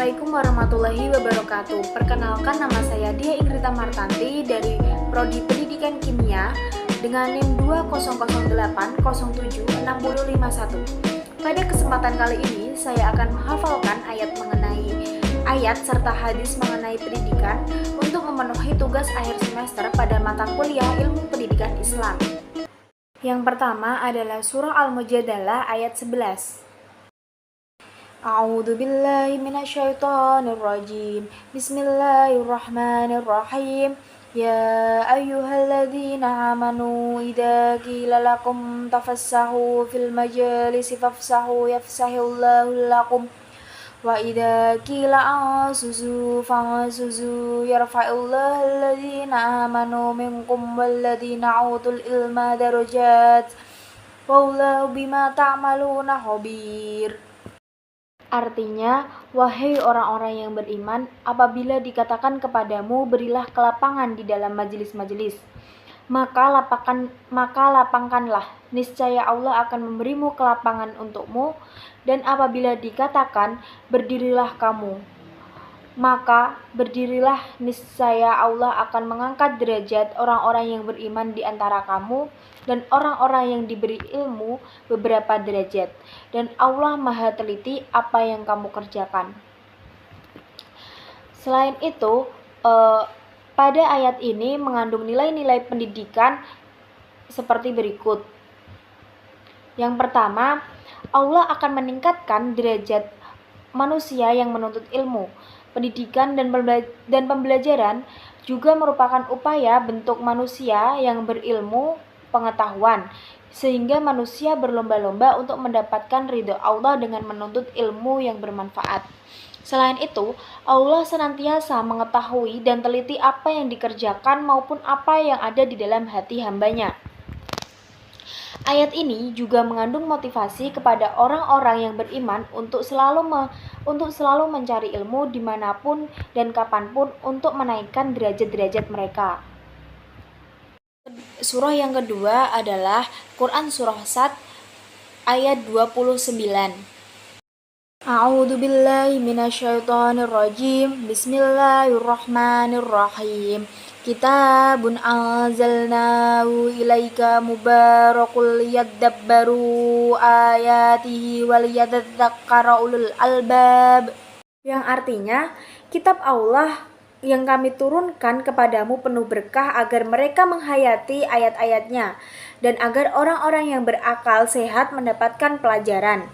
Assalamualaikum warahmatullahi wabarakatuh. Perkenalkan, nama saya Dia Ingrita Martanti dari Prodi Pendidikan Kimia dengan NIM 2008076051. Pada kesempatan kali ini saya akan menghafalkan ayat serta hadis mengenai pendidikan untuk memenuhi tugas akhir semester pada mata kuliah Ilmu Pendidikan Islam. Yang pertama adalah surah Al-Mujadalah ayat 11. A'udzu billahi minasyaitonir rajim. Bismillahirrahmanirrahim. Ya ayyuhalladzina amanu idza qila lakum tafassahu fil majalisi fafsahu yafsahillahu lakum wa idza qila ansuzu fansuzu yarfa'illahu alladzina amanu minkum walladzina utul ilma darajat wallahu bima ta'maluna khabir. Artinya, wahai orang-orang yang beriman, apabila dikatakan kepadamu berilah kelapangan di dalam majelis-majelis, maka lapangkanlah, niscaya Allah akan memberimu kelapangan untukmu. Dan apabila dikatakan berdirilah kamu, maka berdirilah, niscaya Allah akan mengangkat derajat orang-orang yang beriman di antara kamu dan orang-orang yang diberi ilmu beberapa derajat, dan Allah Maha teliti apa yang kamu kerjakan. Selain itu, pada ayat ini mengandung nilai-nilai pendidikan seperti berikut. Yang pertama, Allah akan meningkatkan derajat manusia yang menuntut ilmu. Pendidikan dan pembelajaran juga merupakan upaya bentuk manusia yang berilmu pengetahuan, sehingga manusia berlomba-lomba untuk mendapatkan ridho Allah dengan menuntut ilmu yang bermanfaat. Selain itu, Allah senantiasa mengetahui dan teliti apa yang dikerjakan maupun apa yang ada di dalam hati hambanya. Ayat ini juga mengandung motivasi kepada orang-orang yang beriman untuk selalu mencari ilmu dimanapun dan kapanpun untuk menaikkan derajat-derajat mereka. Surah yang kedua adalah Quran Surah Sad ayat 29. A'udzu billahi minasyaitonir rajim. Bismillahirrahmanirrahim. Kitabun anzalnahu ilaika mubarakul liyadabbaru ayatihi waliyadzakkara ulul albab. Yang artinya, kitab Allah yang kami turunkan kepadamu penuh berkah agar mereka menghayati ayat-ayatnya dan agar orang-orang yang berakal sehat mendapatkan pelajaran.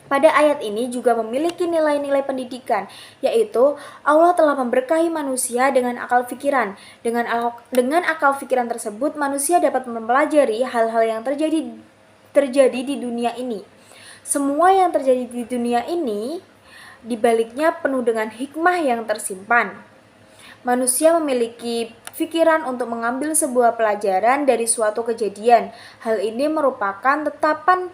Pada ayat ini juga memiliki nilai-nilai pendidikan, yaitu Allah telah memberkahi manusia dengan akal fikiran. Dengan akal fikiran tersebut, manusia dapat mempelajari hal-hal yang terjadi di dunia ini. Semua yang terjadi di dunia ini dibaliknya penuh dengan hikmah yang tersimpan. Manusia memiliki pikiran untuk mengambil sebuah pelajaran dari suatu kejadian. Hal ini merupakan tetapan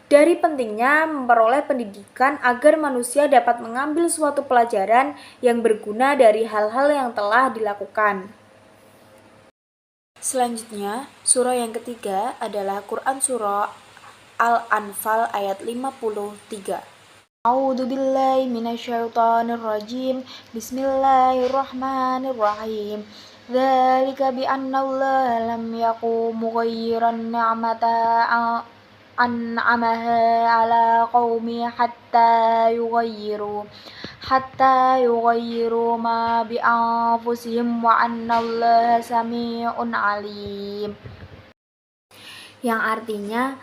dari pentingnya memperoleh pendidikan agar manusia dapat mengambil suatu pelajaran yang berguna dari hal-hal yang telah dilakukan. Selanjutnya, surah yang ketiga adalah Quran Surah Al-Anfal ayat 53. A'udzu billahi minasyaitonir rajim. Bismillahirrahmanirrahim. Dzalika bi annallaha lam yakum mughayyiran ni'matan an'amaha 'ala qaumi hatta yughayyiru ma bi anfusihim wa annallaha samii'un 'alim. Yang artinya,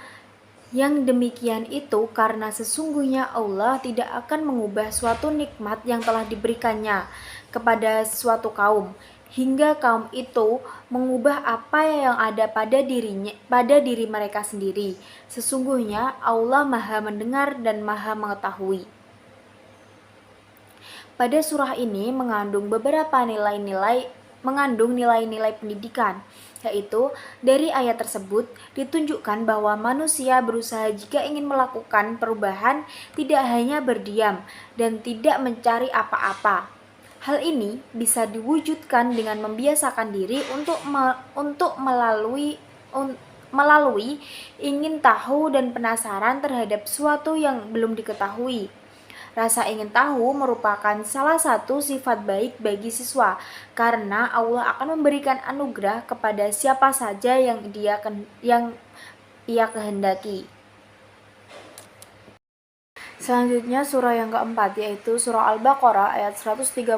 yang demikian itu karena sesungguhnya Allah tidak akan mengubah suatu nikmat yang telah diberikannya kepada suatu kaum, hingga kaum itu mengubah apa yang ada pada diri mereka sendiri. Sesungguhnya Allah Maha mendengar dan Maha mengetahui. Pada surah ini mengandung nilai-nilai pendidikan, yaitu dari ayat tersebut ditunjukkan bahwa manusia berusaha jika ingin melakukan perubahan tidak hanya berdiam dan tidak mencari apa-apa. Hal ini bisa diwujudkan dengan membiasakan diri untuk melalui ingin tahu dan penasaran terhadap sesuatu yang belum diketahui. Rasa ingin tahu merupakan salah satu sifat baik bagi siswa, karena Allah akan memberikan anugerah kepada siapa saja yang ia kehendaki. Selanjutnya surah yang keempat, yaitu surah Al-Baqarah ayat 132.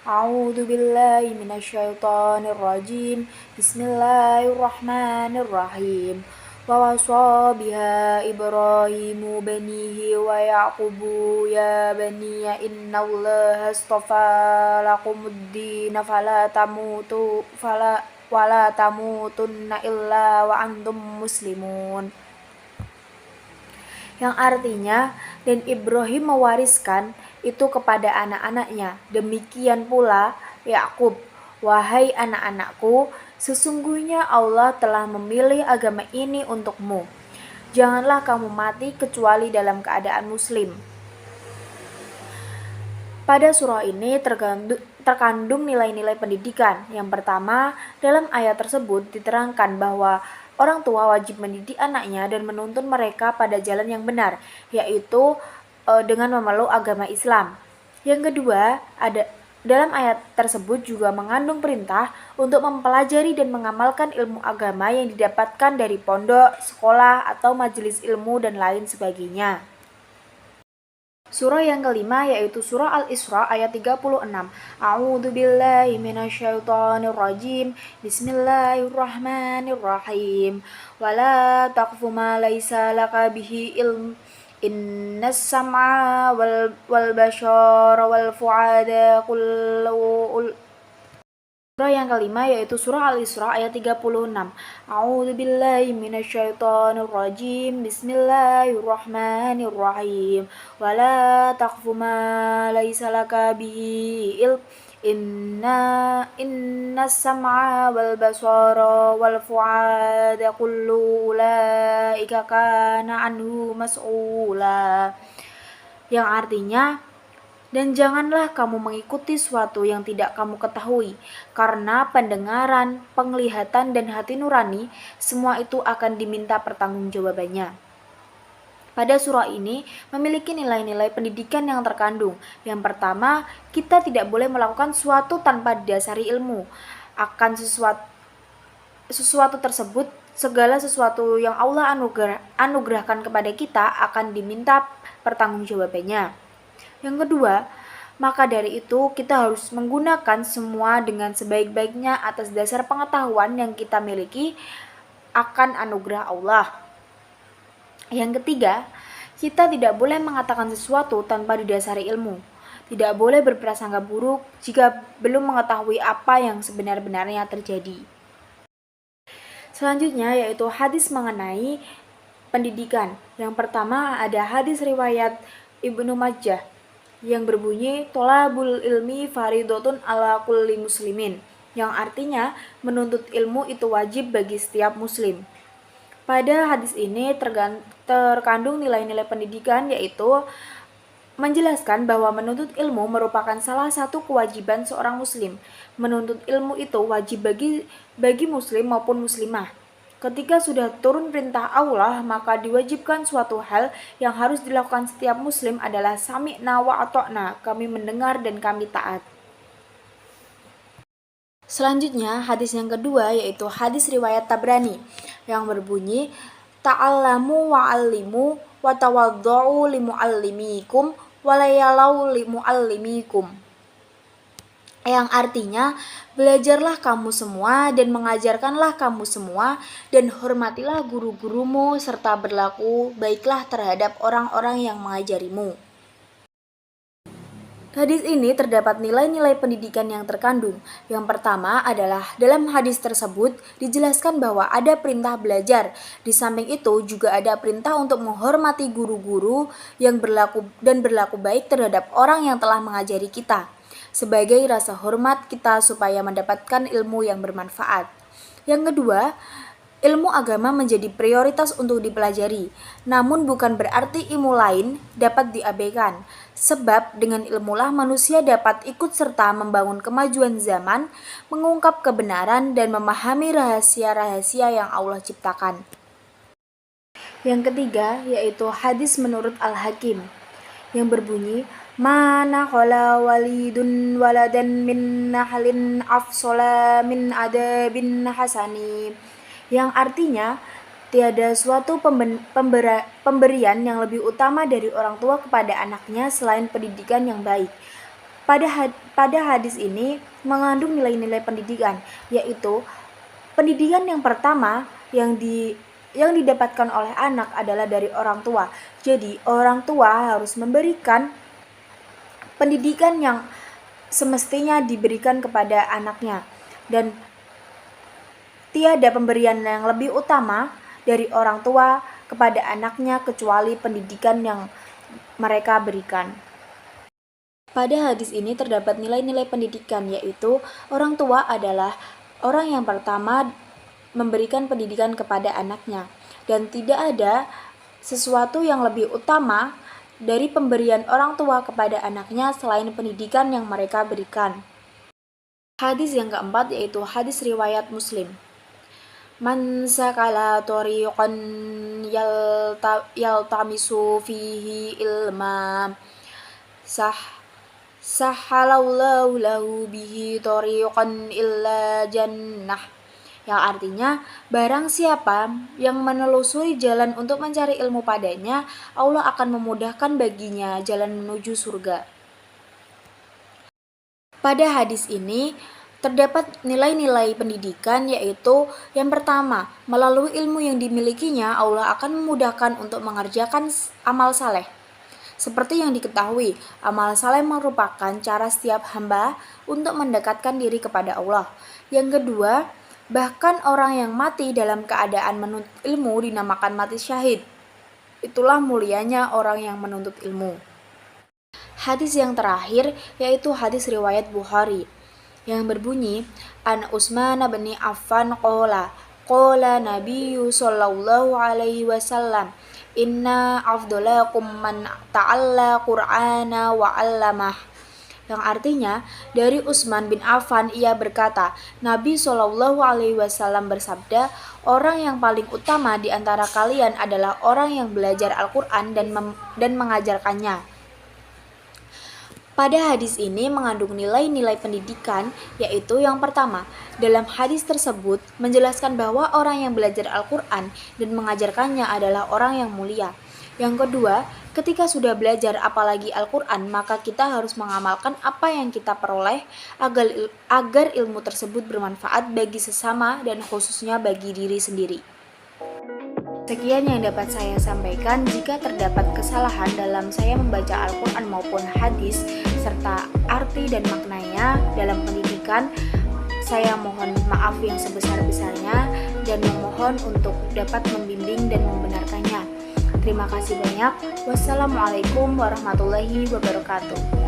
A'udzu billahi minasyaitonir rajim. Bismillahirrahmanirrahim. Wa wasa biha Ibrahimu banihi wa Yaqubu ya baniya innallaha astafa lakumuddin wala tamutunna illa wa antum muslimun. Yang artinya, dan Ibrahim mewariskan itu kepada anak-anaknya. Demikian pula Yakub, wahai anak-anakku, sesungguhnya Allah telah memilih agama ini untukmu. Janganlah kamu mati kecuali dalam keadaan muslim. Pada surah ini terkandung nilai-nilai pendidikan. Yang pertama, dalam ayat tersebut diterangkan bahwa orang tua wajib mendidik anaknya dan menuntun mereka pada jalan yang benar, yaitu dengan memeluk agama Islam. Yang kedua, dalam ayat tersebut juga mengandung perintah untuk mempelajari dan mengamalkan ilmu agama yang didapatkan dari pondok, sekolah, atau majelis ilmu dan lain sebagainya. Surah yang kelima yaitu surah Al-Isra ayat 36. A'udzu billahi minasyaitonir rajim. Bismillahirrahmanirrahim. Wala taqfu ma laisa laka bihi ilm. Innas sam'a wal basyara wal fu'ada kullu. Surah yang kelima yaitu surah Al-Isra ayat 36. A'udzu billahi minasyaitonir rajim. Bismillahirrahmanirrahim. Wala taqfu ma laisa laka bihi ilm. Innas sam'a wal basara wal fu'ada kullu ulaika kana anhu mas'ula. Yang artinya, dan janganlah kamu mengikuti sesuatu yang tidak kamu ketahui, karena pendengaran, penglihatan, dan hati nurani, semua itu akan diminta pertanggungjawabannya. Pada surah ini memiliki nilai-nilai pendidikan yang terkandung. Yang pertama, kita tidak boleh melakukan sesuatu tanpa didasari ilmu. Akan sesuatu tersebut, segala sesuatu yang Allah anugerahkan kepada kita akan diminta pertanggungjawabannya. Yang kedua, maka dari itu kita harus menggunakan semua dengan sebaik-baiknya atas dasar pengetahuan yang kita miliki akan anugerah Allah. Yang ketiga, kita tidak boleh mengatakan sesuatu tanpa didasari ilmu. Tidak boleh berprasangka buruk jika belum mengetahui apa yang sebenar-benarnya terjadi. Selanjutnya yaitu hadis mengenai pendidikan. Yang pertama ada hadis riwayat Ibnu Majah yang berbunyi tolabul ilmi faridotun ala kulli muslimin, yang artinya menuntut ilmu itu wajib bagi setiap muslim. Pada hadis ini terkandung nilai-nilai pendidikan, yaitu menjelaskan bahwa menuntut ilmu merupakan salah satu kewajiban seorang muslim. Menuntut ilmu itu wajib bagi muslim maupun muslimah. Ketika sudah turun perintah Allah, maka diwajibkan suatu hal yang harus dilakukan setiap muslim adalah sami'na wa ata'na, kami mendengar dan kami taat. Selanjutnya, hadis yang kedua yaitu hadis riwayat Tabrani yang berbunyi ta'allamu wa'allimu wa tawaddu'u limu'allimikum wa layalau limu'allimikum, yang artinya belajarlah kamu semua dan mengajarkanlah kamu semua dan hormatilah guru-gurumu serta berlaku baiklah terhadap orang-orang yang mengajarimu. Hadis ini terdapat nilai-nilai pendidikan yang terkandung. Yang pertama adalah dalam hadis tersebut dijelaskan bahwa ada perintah belajar. Di samping itu juga ada perintah untuk menghormati guru-guru yang berlaku baik terhadap orang yang telah mengajari kita, sebagai rasa hormat kita supaya mendapatkan ilmu yang bermanfaat. Yang kedua, ilmu agama menjadi prioritas untuk dipelajari, namun bukan berarti ilmu lain dapat diabaikan, sebab dengan ilmulah manusia dapat ikut serta membangun kemajuan zaman, mengungkap kebenaran, dan memahami rahasia-rahasia yang Allah ciptakan. Yang ketiga, yaitu hadis menurut Al-Hakim, yang berbunyi mana qala walidun waladan min nahlin afsola min adabin hasani, yang artinya tiada suatu pemberian yang lebih utama dari orang tua kepada anaknya selain pendidikan yang baik. Pada hadis ini mengandung nilai-nilai pendidikan, yaitu pendidikan yang pertama yang didapatkan oleh anak adalah dari orang tua. Jadi orang tua harus memberikan pendidikan yang semestinya diberikan kepada anaknya, dan tiada pemberian yang lebih utama dari orang tua kepada anaknya kecuali pendidikan yang mereka berikan. Pada hadis ini terdapat nilai-nilai pendidikan, yaitu orang tua adalah orang yang pertama memberikan pendidikan kepada anaknya, dan tidak ada sesuatu yang lebih utama dari pemberian orang tua kepada anaknya selain pendidikan yang mereka berikan. Hadis yang keempat yaitu hadis riwayat Muslim. Man sakala tariqan yaltamisu fihi ilma sahhalallahu lahu bihi tariqan illa jannah, yang artinya barang siapa yang menelusuri jalan untuk mencari ilmu padanya, Allah akan memudahkan baginya jalan menuju surga. Pada hadis ini terdapat nilai-nilai pendidikan, yaitu yang pertama, melalui ilmu yang dimilikinya Allah akan memudahkan untuk mengerjakan amal saleh. Seperti yang diketahui, amal saleh merupakan cara setiap hamba untuk mendekatkan diri kepada Allah. Yang kedua, bahkan orang yang mati dalam keadaan menuntut ilmu dinamakan mati syahid. Itulah mulianya orang yang menuntut ilmu. Hadis yang terakhir yaitu hadis riwayat Bukhari yang berbunyi An Utsman bin Affan qala Nabiyyu sallallahu alaihi wasallam inna afdalakum man ta'alla Qur'ana wa 'allamah, yang artinya dari Utsman bin Affan ia berkata, Nabi Shallallahu Alaihi Wasallam bersabda, orang yang paling utama di antara kalian adalah orang yang belajar Al-Quran dan mengajarkannya. Pada hadis ini mengandung nilai-nilai pendidikan, yaitu yang pertama, dalam hadis tersebut menjelaskan bahwa orang yang belajar Al-Quran dan mengajarkannya adalah orang yang mulia. Yang kedua, ketika sudah belajar apalagi Al-Quran, maka kita harus mengamalkan apa yang kita peroleh agar ilmu tersebut bermanfaat bagi sesama dan khususnya bagi diri sendiri. Sekian yang dapat saya sampaikan. Jika terdapat kesalahan dalam saya membaca Al-Quran maupun hadis serta arti dan maknanya dalam pendidikan, saya mohon maaf yang sebesar-besarnya dan memohon untuk dapat membimbing dan membenarkannya. Terima kasih banyak. Wassalamualaikum warahmatullahi wabarakatuh.